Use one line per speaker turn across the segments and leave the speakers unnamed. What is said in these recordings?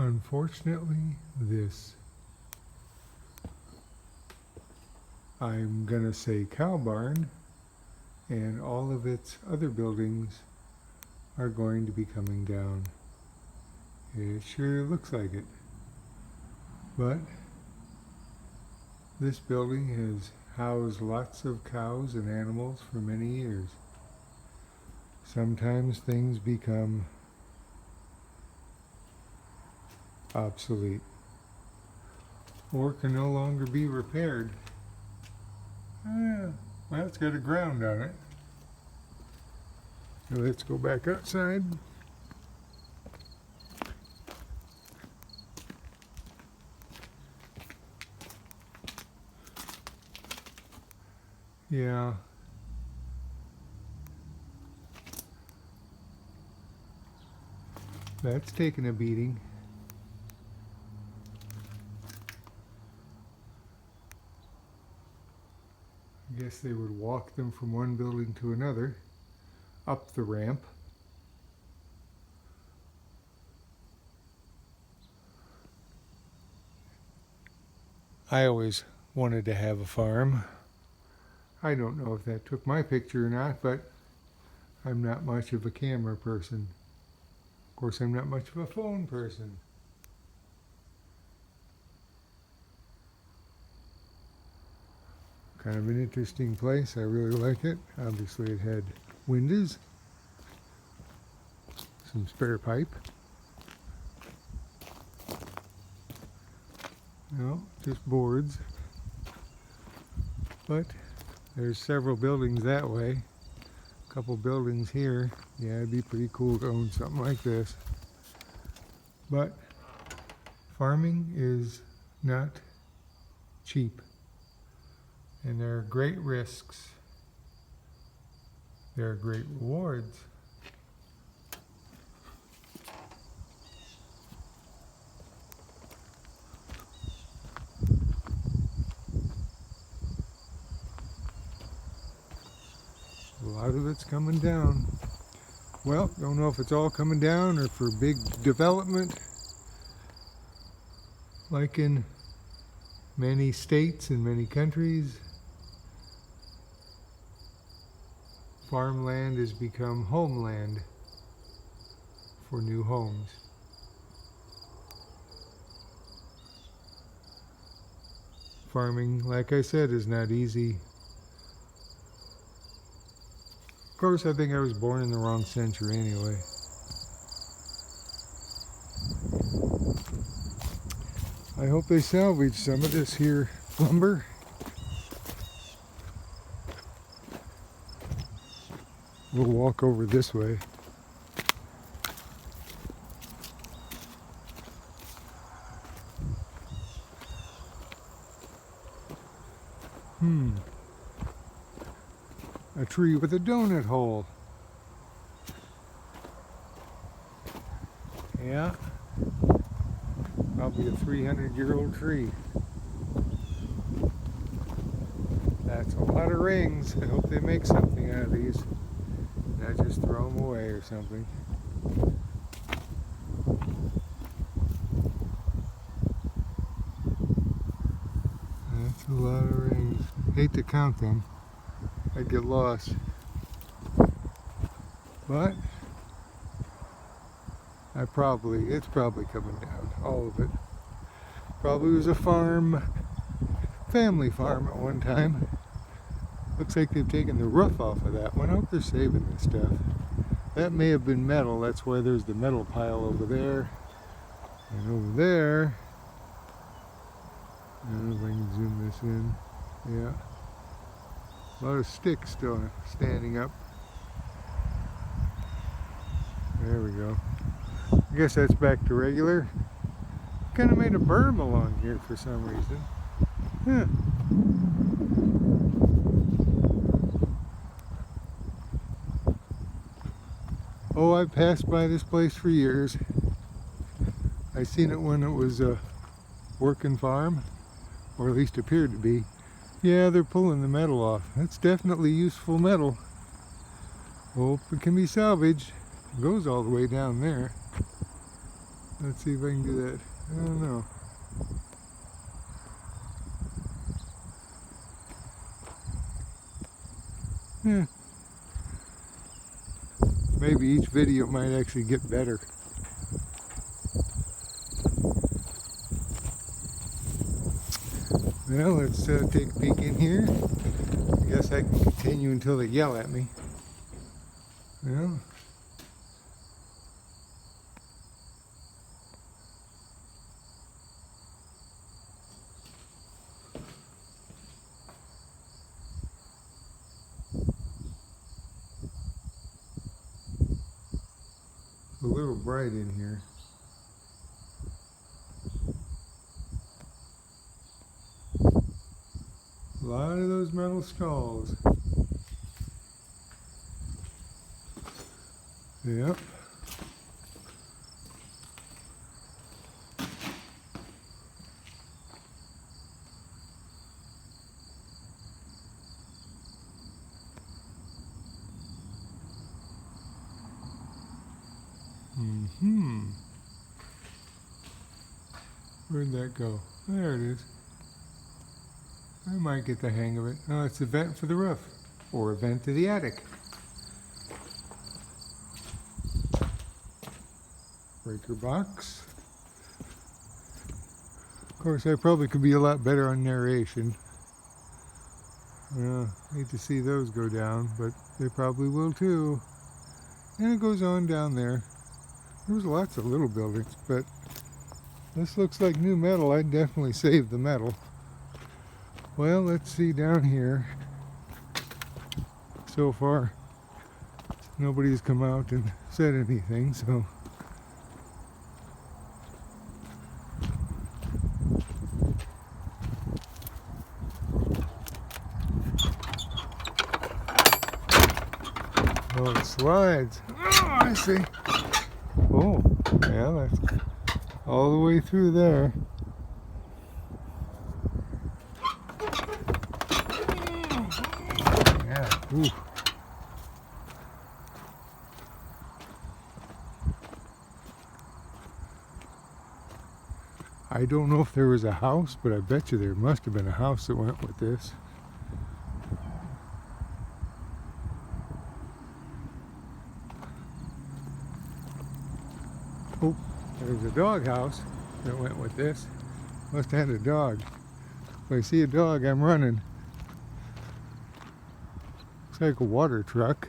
Unfortunately, I'm gonna say cow barn, and all of its other buildings are going to be coming down. It sure looks like it. But this building has housed lots of cows and animals for many years. Sometimes things become obsolete or can no longer be repaired. Well, it's got a ground on it. So let's go back outside. Yeah. That's taken a beating. I guess they would walk them from one building to another, up the ramp. I always wanted to have a farm. I don't know if that took my picture or not, but I'm not much of a camera person. Of course, I'm not much of a phone person. Kind of an interesting place. I really like it. Obviously, it had windows, some spare pipe. No, just boards. But there's several buildings that way. A couple buildings here. Yeah, it'd be pretty cool to own something like this. But farming is not cheap. And there are great risks. There are great rewards. A lot of it's coming down. Well, don't know if it's all coming down or for big development. Like in many states and many countries, farmland has become homeland for new homes. Farming, like I said, is not easy. Of course, I think I was born in the wrong century anyway. I hope they salvage some of this here lumber. We'll walk over this way. A tree with a donut hole. Yeah. Probably a 300-year-old tree. That's a lot of rings. I hope they make something out of these. Not just throw them away or something. That's a lot of rings. Hate to count them. I'd get lost. But it's probably coming down, all of it. Probably was a farm, family farm at one time. Looks like they've taken the roof off of that one. I hope they're saving this stuff. That may have been metal, that's why there's the metal pile over there. And over there, I don't know if I can zoom this in. Yeah. A lot of sticks still standing up. There we go. I guess that's back to regular. Kind of made a berm along here for some reason. Huh. Oh, I've passed by this place for years. I seen it when it was a working farm, or at least appeared to be. Yeah, they're pulling the metal off. That's definitely useful metal. Hope it can be salvaged. It goes all the way down there. Let's see if I can do that. I don't know. Yeah. Maybe each video might actually get better. Well, let's take a peek in here. I guess I can continue until they yell at me. Well, it's a little bright in here. A lot of those metal skulls. Yep. Where'd that go? There it is. I might get the hang of it. Oh, it's a vent for the roof. Or a vent to the attic. Breaker box. Of course, I probably could be a lot better on narration. Hate to see those go down, but they probably will too. And it goes on down there. There's lots of little buildings, but this looks like new metal. I'd definitely save the metal. Well, let's see down here. So far, nobody's come out and said anything, so. Oh, it slides. Oh, I see. Oh, yeah, that's all the way through there. Yeah, ooh. I don't know if there was a house, but I bet you there must have been a house that went with this. Oh, there's a dog house that went with this. Must have had a dog. If I see a dog, I'm running. Looks like a water truck.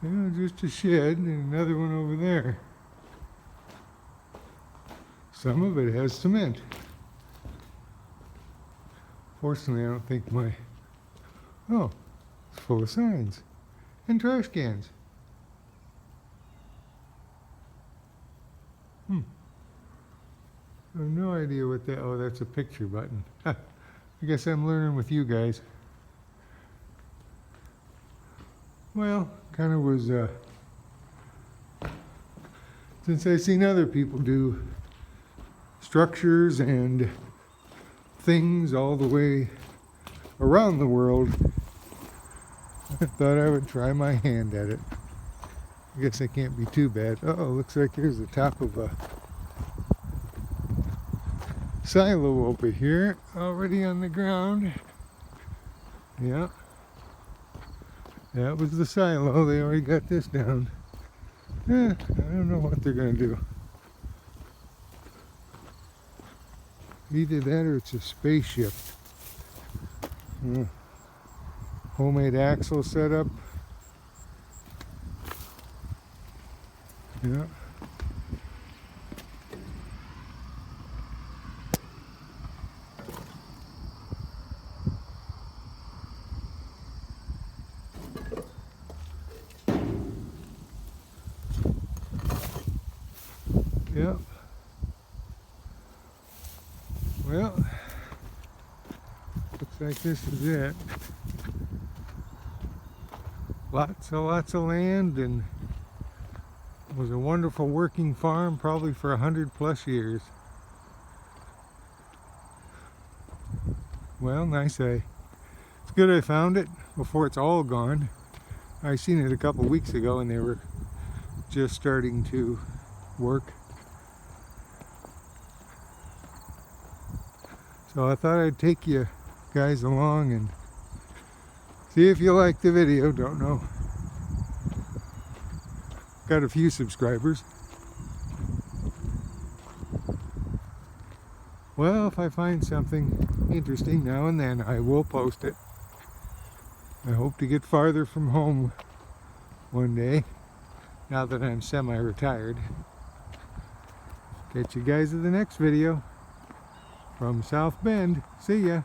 Yeah, just a shed and another one over there. Some of it has cement. Fortunately, I don't think my... Oh, it's full of signs. And trash cans. I have no idea what that... Oh, that's a picture button. I guess I'm learning with you guys. Well, kind of was... since I've seen other people do structures and things all the way around the world, I thought I would try my hand at it. I guess it can't be too bad. Uh-oh, looks like there's the top of a silo over here, already on the ground. Yeah. That was the silo. They already got this down. I don't know what they're going to do. Either that or it's a spaceship. Homemade axle setup. Yeah. Yep. Well, looks like this is it. Lots of land, and it was a wonderful working farm, probably for 100+ years. Well, nice. It's good I found it before it's all gone. I seen it a couple weeks ago and they were just starting to work. So I thought I'd take you guys along and see if you like the video. Don't know. Got a few subscribers. Well, if I find something interesting now and then, I will post it. I hope to get farther from home one day, now that I'm semi-retired. Catch you guys in the next video from South Bend. See ya.